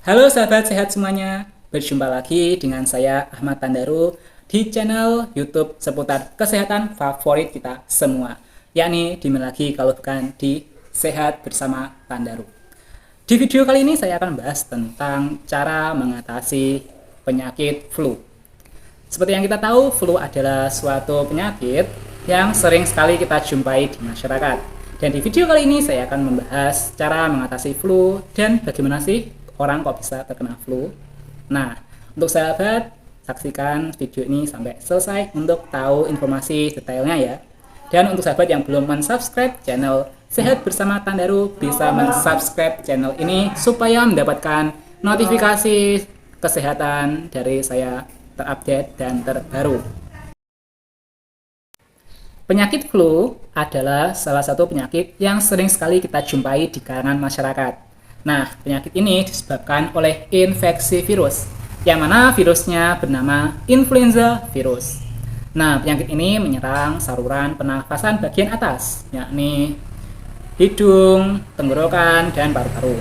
Halo sahabat sehat semuanya, berjumpa lagi dengan saya Ahmad Tandaru di channel YouTube seputar kesehatan favorit kita semua, yakni di mana lagi kalau bukan di Sehat Bersama Tandaru. Di video kali ini saya akan bahas tentang cara mengatasi penyakit flu. Seperti yang kita tahu, flu adalah suatu penyakit yang sering sekali kita jumpai di masyarakat. Dan di video kali ini saya akan membahas cara mengatasi flu dan bagaimana sih orang kok bisa terkena flu. Nah, untuk sahabat, saksikan video ini sampai selesai untuk tahu informasi detailnya ya. Dan untuk sahabat yang belum mensubscribe channel Sehat Bersama Tandaru, bisa mensubscribe channel ini supaya mendapatkan notifikasi kesehatan dari saya terupdate dan terbaru. Penyakit flu adalah salah satu penyakit yang sering sekali kita jumpai di kalangan masyarakat. Nah, penyakit ini disebabkan oleh infeksi virus, yang mana virusnya bernama influenza virus. Nah, penyakit ini menyerang saluran pernafasan bagian atas, yakni hidung, tenggorokan, dan paru-paru.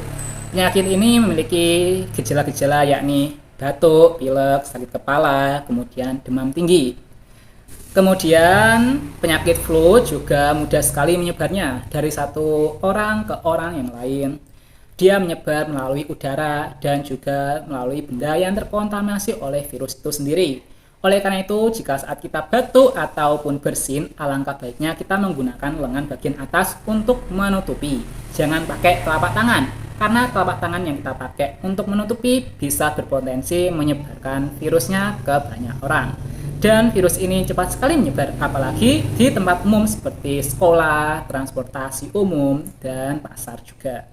Penyakit ini memiliki gejala-gejala yakni batuk, pilek, sakit kepala, kemudian demam tinggi. Kemudian penyakit flu juga mudah sekali menyebarnya dari satu orang ke orang yang lain. Dia menyebar melalui udara dan juga melalui benda yang terkontaminasi oleh virus itu sendiri. Oleh karena itu, jika saat kita batuk ataupun bersin, alangkah baiknya kita menggunakan lengan bagian atas untuk menutupi. Jangan pakai telapak tangan, karena telapak tangan yang kita pakai untuk menutupi bisa berpotensi menyebarkan virusnya ke banyak orang. Dan virus ini cepat sekali menyebar, apalagi di tempat umum seperti sekolah, transportasi umum, dan pasar juga.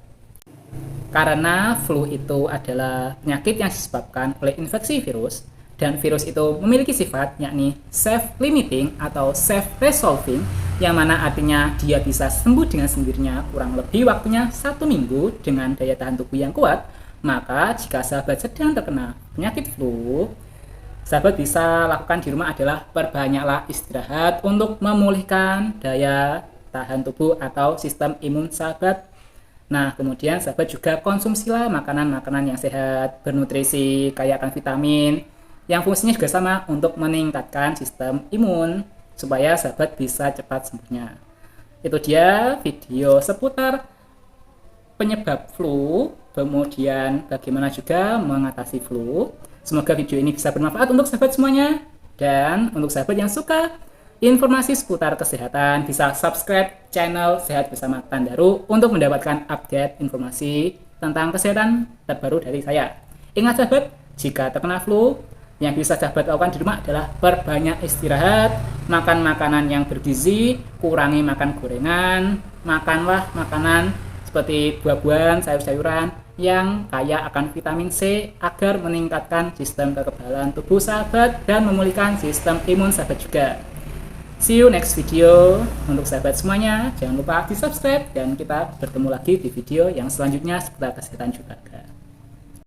Karena flu itu adalah penyakit yang disebabkan oleh infeksi virus, dan virus itu memiliki sifat yakni self-limiting atau self-resolving, yang mana artinya dia bisa sembuh dengan sendirinya kurang lebih waktunya 1 minggu dengan daya tahan tubuh yang kuat. Maka jika sahabat sedang terkena penyakit flu, sahabat bisa lakukan di rumah adalah perbanyaklah istirahat untuk memulihkan daya tahan tubuh atau sistem imun sahabat. Nah, kemudian sahabat juga konsumsilah makanan-makanan yang sehat, bernutrisi, kaya akan vitamin, yang fungsinya juga sama untuk meningkatkan sistem imun, supaya sahabat bisa cepat sembuhnya. Itu dia video seputar penyebab flu, kemudian bagaimana juga mengatasi flu. Semoga video ini bisa bermanfaat untuk sahabat semuanya. Dan untuk sahabat yang suka informasi seputar kesehatan, bisa subscribe channel Sehat Bersama Tandaru untuk mendapatkan update informasi tentang kesehatan terbaru dari saya. Ingat sahabat, jika terkena flu, yang bisa sahabat lakukan di rumah adalah perbanyak istirahat, makan makanan yang bergizi, kurangi makan gorengan, makanlah makanan seperti buah-buahan, sayur-sayuran yang kaya akan vitamin C agar meningkatkan sistem kekebalan tubuh sahabat dan memulihkan sistem imun sahabat juga. See you next video. Untuk sahabat semuanya, jangan lupa di subscribe dan kita bertemu lagi di video yang selanjutnya seputar kesehatan juga.